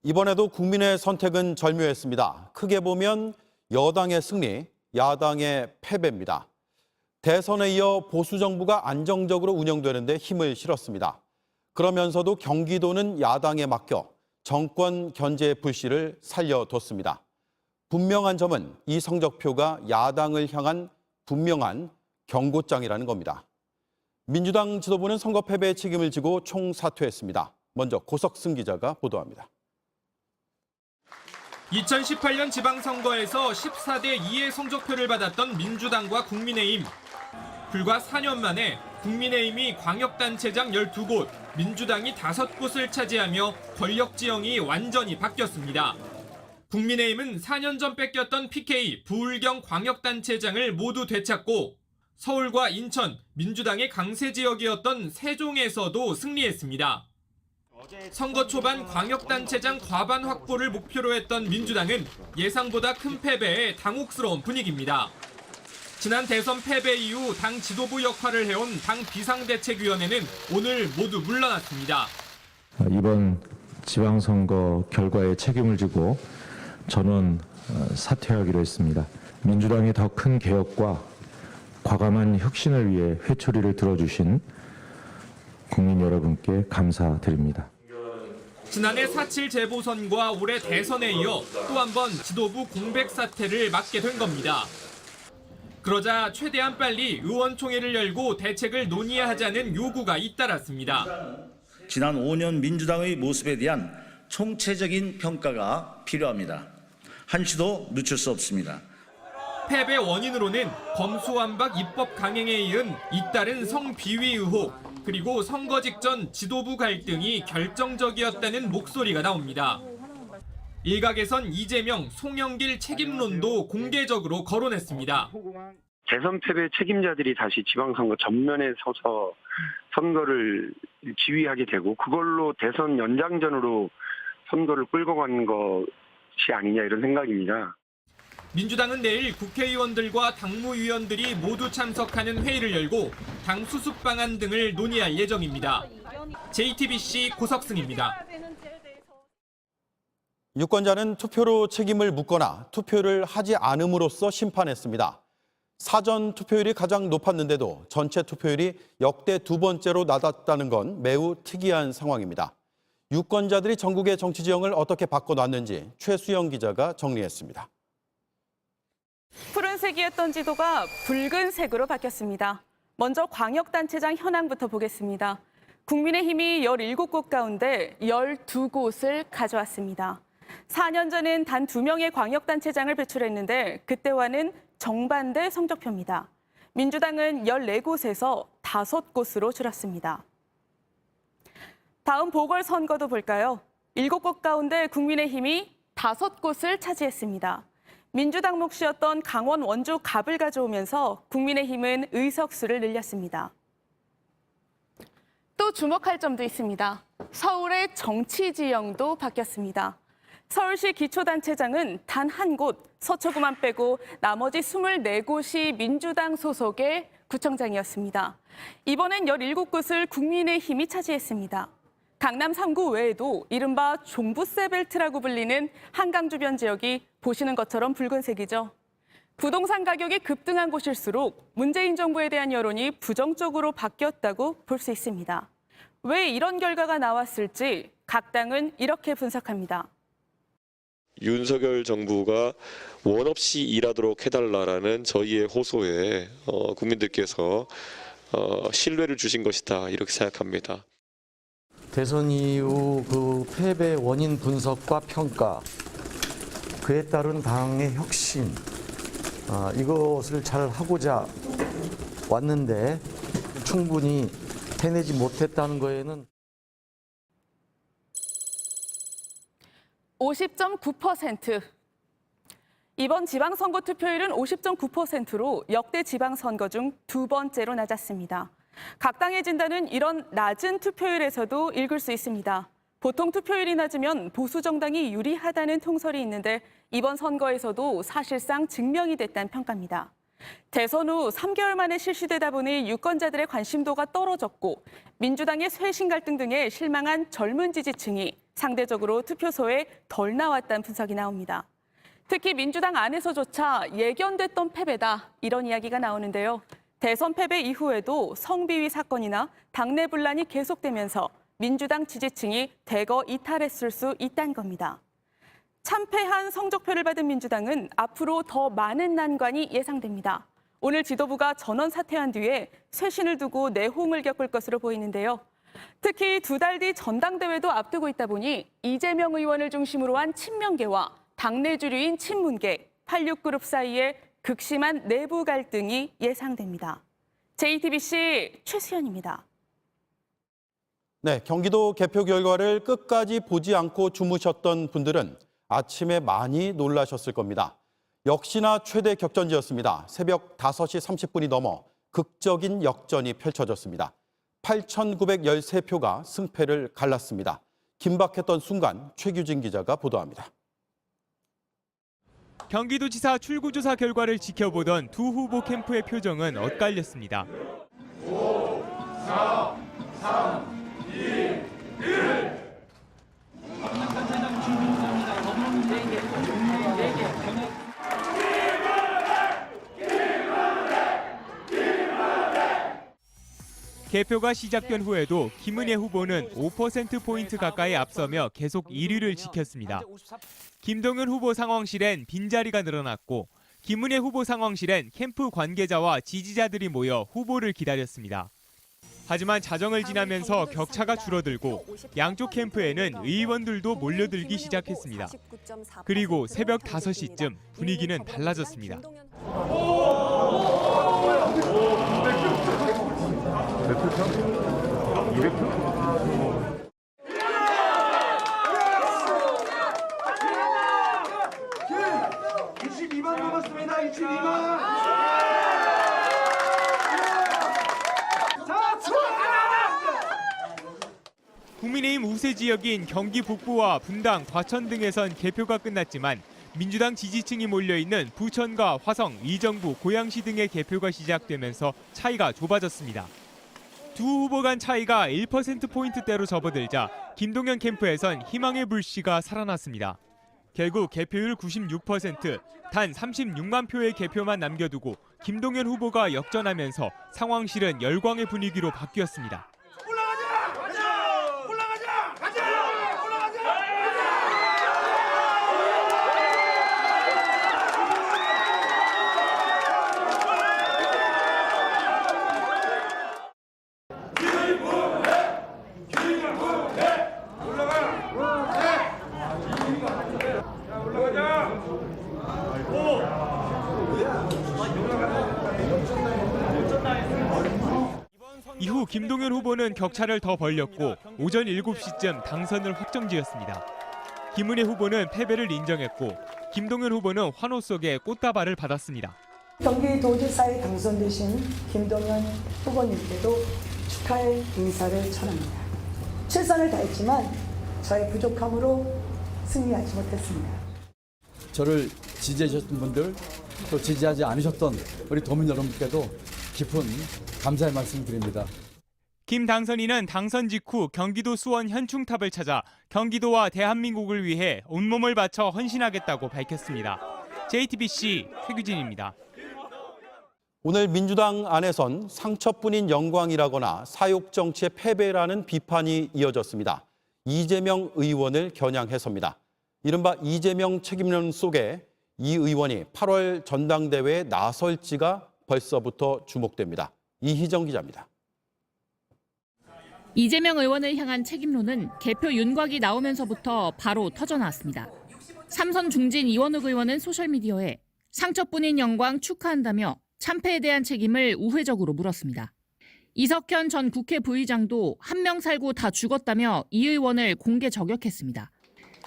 이번에도 국민의 선택은 절묘했습니다. 크게 보면 여당의 승리, 야당의 패배입니다. 대선에 이어 보수 정부가 안정적으로 운영되는 데 힘을 실었습니다. 그러면서도 경기도는 야당에 맡겨 정권 견제의 불씨를 살려뒀습니다. 분명한 점은 이 성적표가 야당을 향한 분명한 경고장이라는 겁니다. 민주당 지도부는 선거 패배의 책임을 지고 총사퇴했습니다. 먼저 고석승 기자가 보도합니다. 2018년 지방선거에서 14대 2의 성적표를 받았던 민주당과 국민의힘. 불과 4년 만에 국민의힘이 광역단체장 12곳, 민주당이 5곳을 차지하며 권력 지형이 완전히 바뀌었습니다. 국민의힘은 4년 전 뺏겼던 PK, 부울경 광역단체장을 모두 되찾고 서울과 인천, 민주당의 강세 지역이었던 세종에서도 승리했습니다. 선거 초반 광역단체장 과반 확보를 목표로 했던 민주당은 예상보다 큰 패배에 당혹스러운 분위기입니다. 지난 대선 패배 이후 당 지도부 역할을 해온 당 비상대책위원회는 오늘 모두 물러났습니다. 이번 지방선거 결과에 책임을 지고 저는 사퇴하기로 했습니다. 민주당의 더 큰 개혁과 과감한 혁신을 위해 회초리를 들어주신 국민 여러분께 감사드립니다. 지난해 4.7 재보선과 올해 대선에 이어 또 한 번 지도부 공백 사태를 맞게 된 겁니다. 그러자 최대한 빨리 의원총회를 열고 대책을 논의해야 하자는 요구가 잇따랐습니다. 지난 5년 민주당의 모습에 대한 총체적인 평가가 필요합니다. 한시도 늦출 수 없습니다. 패배 원인으로는 검수완박 입법 강행에 이은 잇따른 성비위 의혹, 그리고 선거 직전 지도부 갈등이 결정적이었다는 목소리가 나옵니다. 일각에선 이재명, 송영길 책임론도 공개적으로 거론했습니다. 대선 패배 책임자들이 다시 지방선거 전면에 서서 선거를 지휘하게 되고 그걸로 대선 연장전으로 선거를 끌고 가는 것이 아니냐 이런 생각입니다. 민주당은 내일 국회의원들과 당무위원들이 모두 참석하는 회의를 열고 당 수습 방안 등을 논의할 예정입니다. JTBC 고석승입니다. 유권자는 투표로 책임을 묻거나 투표를 하지 않음으로써 심판했습니다. 사전 투표율이 가장 높았는데도 전체 투표율이 역대 2번째로 낮았다는 건 매우 특이한 상황입니다. 유권자들이 전국의 정치 지형을 어떻게 바꿔놨는지 최수영 기자가 정리했습니다. 푸른색이었던 지도가 붉은색으로 바뀌었습니다. 먼저 광역단체장 현황부터 보겠습니다. 국민의힘이 17곳 가운데 12곳을 가져왔습니다. 4년 전엔 단 2명의 광역단체장을 배출했는데 그때와는 정반대 성적표입니다. 민주당은 14곳에서 5곳으로 줄었습니다. 다음 보궐선거도 볼까요? 7곳 가운데 국민의힘이 5곳을 차지했습니다. 민주당 몫이었던 강원 원주 갑을 가져오면서 국민의힘은 의석수를 늘렸습니다. 또 주목할 점도 있습니다. 서울의 정치 지형도 바뀌었습니다. 서울시 기초단체장은 단 한 곳, 서초구만 빼고 나머지 24곳이 민주당 소속의 구청장이었습니다. 이번엔 17곳을 국민의힘이 차지했습니다. 강남 3구 외에도 이른바 종부세 벨트라고 불리는 한강 주변 지역이 보시는 것처럼 붉은색이죠. 부동산 가격이 급등한 곳일수록 문재인 정부에 대한 여론이 부정적으로 바뀌었다고 볼 수 있습니다. 왜 이런 결과가 나왔을지 각 당은 이렇게 분석합니다. 윤석열 정부가 원 없이 일하도록 해달라라는 저희의 호소에 국민들께서 신뢰를 주신 것이다 이렇게 생각합니다. 대선 이후 그 패배 원인 분석과 평가, 그에 따른 당의 혁신, 이것을 잘 하고자 왔는데 충분히 해내지 못했다는 거에는 50.9%. 이번 지방선거 투표율은 50.9%로 역대 지방선거 중 2번째로 낮았습니다. 각 당의 진단은 이런 낮은 투표율에서도 읽을 수 있습니다. 보통 투표율이 낮으면 보수 정당이 유리하다는 통설이 있는데 이번 선거에서도 사실상 증명이 됐다는 평가입니다. 대선 후 3개월 만에 실시되다 보니 유권자들의 관심도가 떨어졌고 민주당의 쇄신 갈등 등에 실망한 젊은 지지층이 상대적으로 투표소에 덜 나왔다는 분석이 나옵니다. 특히 민주당 안에서조차 예견됐던 패배다 이런 이야기가 나오는데요. 대선 패배 이후에도 성비위 사건이나 당내 분란이 계속되면서 민주당 지지층이 대거 이탈했을 수 있다는 겁니다. 참패한 성적표를 받은 민주당은 앞으로 더 많은 난관이 예상됩니다. 오늘 지도부가 전원 사퇴한 뒤에 쇄신을 두고 내홍을 겪을 것으로 보이는데요. 특히 2달 뒤 전당대회도 앞두고 있다 보니 이재명 의원을 중심으로 한 친명계와 당내 주류인 친문계, 86그룹 사이에 극심한 내부 갈등이 예상됩니다. JTBC 최수연입니다. 네, 경기도 개표 결과를 끝까지 보지 않고 주무셨던 분들은 아침에 많이 놀라셨을 겁니다. 역시나 최대 격전지였습니다. 새벽 5시 30분이 넘어 극적인 역전이 펼쳐졌습니다. 8,913표가 승패를 갈랐습니다. 긴박했던 순간 최규진 기자가 보도합니다. 경기도지사 출구조사 결과를 지켜보던 두 후보 캠프의 표정은 엇갈렸습니다. 5, 4, 3, 2, 1. 개표가 시작된 후에도 김은혜 후보는 5%포인트 가까이 앞서며 계속 1위를 지켰습니다. 김동연 후보 상황실엔 빈자리가 늘어났고 김은혜 후보 상황실엔 캠프 관계자와 지지자들이 모여 후보를 기다렸습니다. 하지만 자정을 지나면서 격차가 줄어들고 양쪽 캠프에는 의원들도 몰려들기 시작했습니다. 그리고 새벽 5시쯤 분위기는 달라졌습니다. 국민의힘 우세 지역인 경기 북부와 분당, 과천 등에선 개표가 끝났지만 민주당 지지층이 몰려있는 부천과 화성, 의정부, 고양시 등의 개표가 시작되면서 차이가 좁아졌습니다. 두 후보 간 차이가 1%포인트대로 접어들자 김동연 캠프에선 희망의 불씨가 살아났습니다. 결국 개표율 96%, 단 36만 표의 개표만 남겨두고 김동연 후보가 역전하면서 상황실은 열광의 분위기로 바뀌었습니다. 이후 김동연 후보는 격차를 더 벌렸고 오전 7시쯤 당선을 확정지었습니다. 김은혜 후보는 패배를 인정했고 김동연 후보는 환호 속에 꽃다발을 받았습니다. 경기도지사에 당선되신 김동연 후보님께도 축하의 인사를 전합니다. 최선을 다했지만 저의 부족함으로 승리하지 못했습니다. 저를 지지해 주셨던 분들, 또 지지하지 않으셨던 우리 도민 여러분께도 깊은 감사의 말씀을 드립니다. 김 당선인은 당선 직후 경기도 수원 현충탑을 찾아 경기도와 대한민국을 위해 온몸을 바쳐 헌신하겠다고 밝혔습니다. JTBC 최규진입니다. 오늘 민주당 안에선 상처뿐인 영광이라거나 사욕 정치의 패배라는 비판이 이어졌습니다. 이재명 의원을 겨냥해서입니다. 이른바 이재명 책임론 속에 이 의원이 8월 전당대회에 나설지가 벌써부터 주목됩니다. 이희정 기자입니다. 이재명 의원을 향한 책임론은 개표 윤곽이 나오면서부터 바로 터져나왔습니다. 삼선 중진 이원욱 의원은 소셜미디어에 상처뿐인 영광 축하한다며 참패에 대한 책임을 우회적으로 물었습니다. 이석현 전 국회 부의장도 한 명 살고 다 죽었다며 이 의원을 공개 저격했습니다.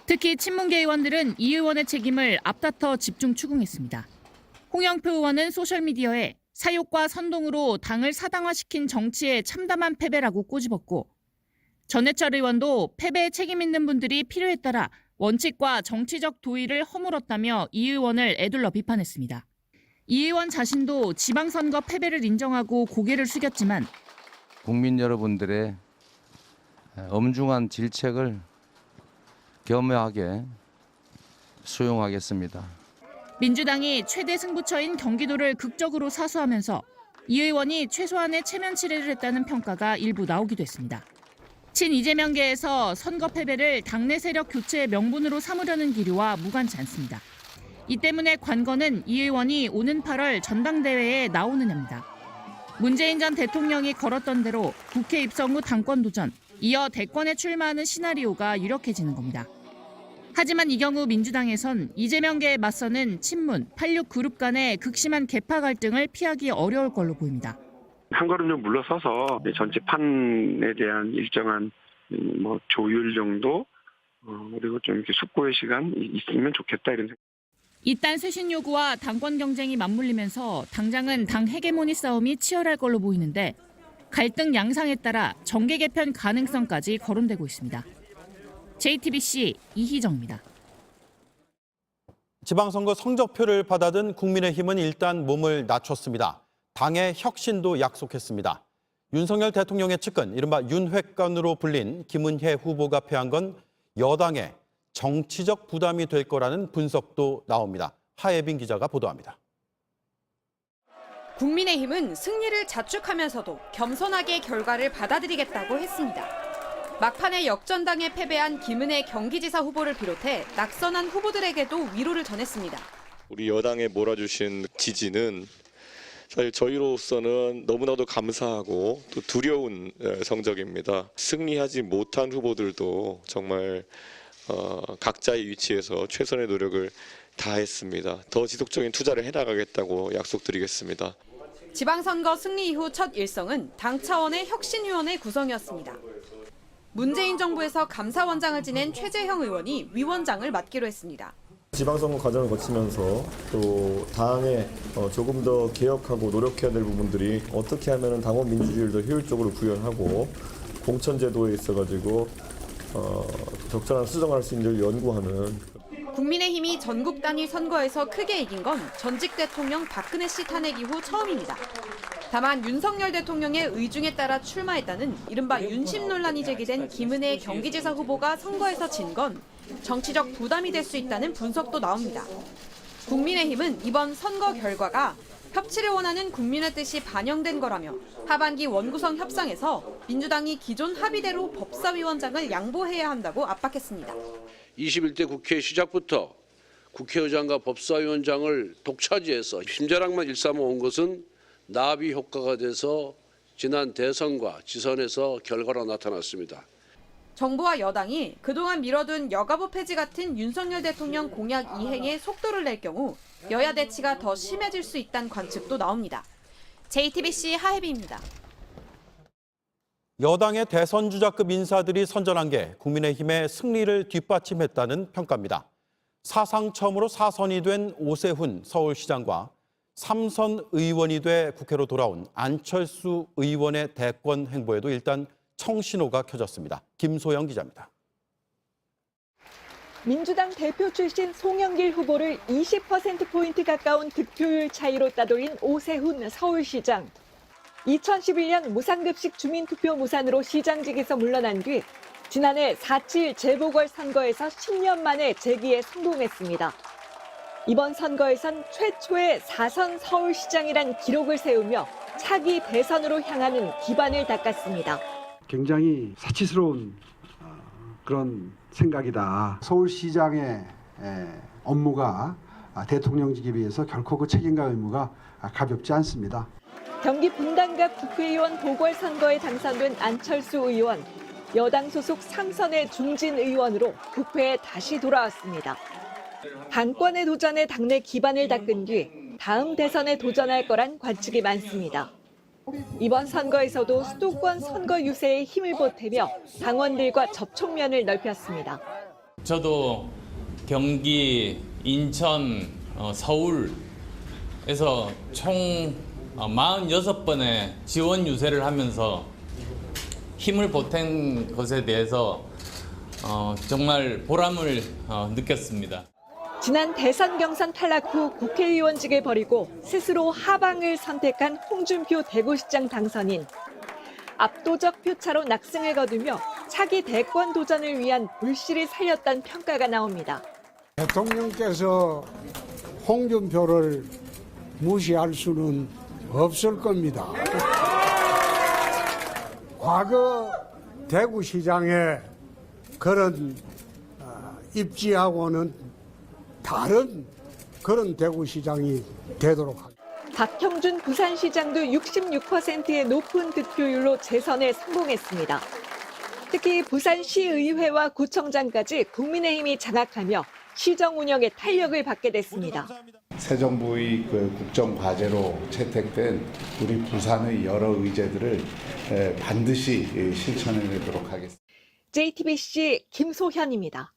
특히 친문계 의원들은 이 의원의 책임을 앞다퉈 집중 추궁했습니다. 홍영표 의원은 소셜미디어에 사욕과 선동으로 당을 사당화시킨 정치의 참담한 패배라고 꼬집었고 전해철 의원도 패배에 책임 있는 분들이 필요에 따라 원칙과 정치적 도의를 허물었다며 이 의원을 에둘러 비판했습니다. 이 의원 자신도 지방선거 패배를 인정하고 고개를 숙였지만 국민 여러분들의 엄중한 질책을 겸허하게 수용하겠습니다. 민주당이 최대 승부처인 경기도를 극적으로 사수하면서 이 의원이 최소한의 체면 치레를 했다는 평가가 일부 나오기도 했습니다. 친 이재명계에서 선거 패배를 당내 세력 교체의 명분으로 삼으려는 기류와 무관치 않습니다. 이 때문에 관건은 이 의원이 오는 8월 전당대회에 나오느냐입니다. 문재인 전 대통령이 걸었던 대로 국회 입성 후 당권 도전, 이어 대권에 출마하는 시나리오가 유력해지는 겁니다. 하지만 이 경우 민주당에선 이재명계에 맞서는 친문, 86 그룹 간의 극심한 계파 갈등을 피하기 어려울 걸로 보입니다. 한 걸음 좀 물러서서 전체 판에 대한 일정한 조율 정도 그리고 좀 이렇게 숙고의 시간 있으면 좋겠다 이런 생각. 이딴 쇄신 요구와 당권 경쟁이 맞물리면서 당장은 당 헤게모니 싸움이 치열할 걸로 보이는데 갈등 양상에 따라 정계 개편 가능성까지 거론되고 있습니다. JTBC 이희정입니다. 지방선거 성적표를 받아든 국민의힘은 일단 몸을 낮췄습니다. 당의 혁신도 약속했습니다. 윤석열 대통령의 측근, 이른바 윤회관으로 불린 김은혜 후보가 패한 건 여당의 정치적 부담이 될 거라는 분석도 나옵니다. 하예빈 기자가 보도합니다. 국민의힘은 승리를 자축하면서도 겸손하게 결과를 받아들이겠다고 했습니다. 막판에 역전당에 패배한 김은혜 경기지사 후보를 비롯해 낙선한 후보들에게도 위로를 전했습니다. 우리 여당에 몰아주신 지지는 사실 저희로서는 너무나도 감사하고 또 두려운 성적입니다. 승리하지 못한 후보들도 정말 각자의 위치에서 최선의 노력을 다했습니다. 더 지속적인 투자를 해나가겠다고 약속드리겠습니다. 지방선거 승리 이후 첫 일성은 당 차원의 혁신위원회 구성이었습니다. 문재인 정부에서 감사원장을 지낸 최재형 의원이 위원장을 맡기로 했습니다. 지방선거 과정을 거치면서 또 당에 조금 더 개혁하고 노력해야 될 부분들이 어떻게 하면 당원 민주주의를 더 효율적으로 구현하고 공천제도에 있어가지고 적절한 수정할 수 있는 연구하는. 국민의힘이 전국 단위 선거에서 크게 이긴 건 전직 대통령 박근혜 씨 탄핵 이후 처음입니다. 다만 윤석열 대통령의 의중에 따라 출마했다는 이른바 윤심 논란이 제기된 김은혜 경기지사 후보가 선거에서 진 건 정치적 부담이 될 수 있다는 분석도 나옵니다. 국민의힘은 이번 선거 결과가 협치를 원하는 국민의 뜻이 반영된 거라며 하반기 원구성 협상에서 민주당이 기존 합의대로 법사위원장을 양보해야 한다고 압박했습니다. 21대 국회 시작부터 국회의장과 법사위원장을 독차지해서 심자락만 일삼아온 것은 나비 효과가 돼서 지난 대선과 지선에서 결과로 나타났습니다. 정부와 여당이 그동안 미뤄둔 여가부 폐지 같은 윤석열 대통령 공약 이행에 속도를 낼 경우 여야 대치가 더 심해질 수 있다는 관측도 나옵니다. JTBC 하혜빈입니다. 여당의 대선 주자급 인사들이 선전한 게 국민의힘의 승리를 뒷받침했다는 평가입니다. 사상 처음으로 4선이 된 오세훈 서울시장과 3선 의원이 돼 국회로 돌아온 안철수 의원의 대권 행보에도 일단 청신호가 켜졌습니다. 김소영 기자입니다. 민주당 대표 출신 송영길 후보를 20%포인트 가까운 득표율 차이로 따돌린 오세훈 서울시장. 2011년 무상급식 주민투표 무산으로 시장직에서 물러난 뒤 지난해 4.7 재보궐선거에서 10년 만에 재기에 성공했습니다. 이번 선거에선 최초의 4선 서울시장이란 기록을 세우며 차기 대선으로 향하는 기반을 닦았습니다. 굉장히 사치스러운 그런 생각이다. 서울시장의 업무가 대통령직에 비해서 결코 그 책임과 의무가 가볍지 않습니다. 경기 분당갑 국회의원 보궐선거에 당선된 안철수 의원, 여당 소속 3선의 중진 의원으로 국회에 다시 돌아왔습니다. 당권의 도전에 당내 기반을 닦은 뒤 다음 대선에 도전할 거란 관측이 많습니다. 이번 선거에서도 수도권 선거 유세에 힘을 보태며 당원들과 접촉면을 넓혔습니다. 저도 경기, 인천, 서울에서 총 46번의 지원 유세를 하면서 힘을 보탠 것에 대해서 정말 보람을 느꼈습니다. 지난 대선 경선 탈락 후 국회의원직을 버리고 스스로 하방을 선택한 홍준표 대구시장 당선인. 압도적 표차로 낙승을 거두며 차기 대권 도전을 위한 불씨를 살렸다는 평가가 나옵니다. 대통령께서 홍준표를 무시할 수는 없을 겁니다. 과거 대구시장의 그런 입지하고는 다른 그런 대구시장이 되도록 하겠습니다. 박형준 부산시장도 66%의 높은 득표율로 재선에 성공했습니다. 특히 부산시의회와 구청장까지 국민의힘이 장악하며 시정 운영에 탄력을 받게 됐습니다. 새 정부의 그 국정 과제로 채택된 우리 부산의 여러 의제들을 반드시 실천해내도록 하겠습니다. JTBC 김소현입니다.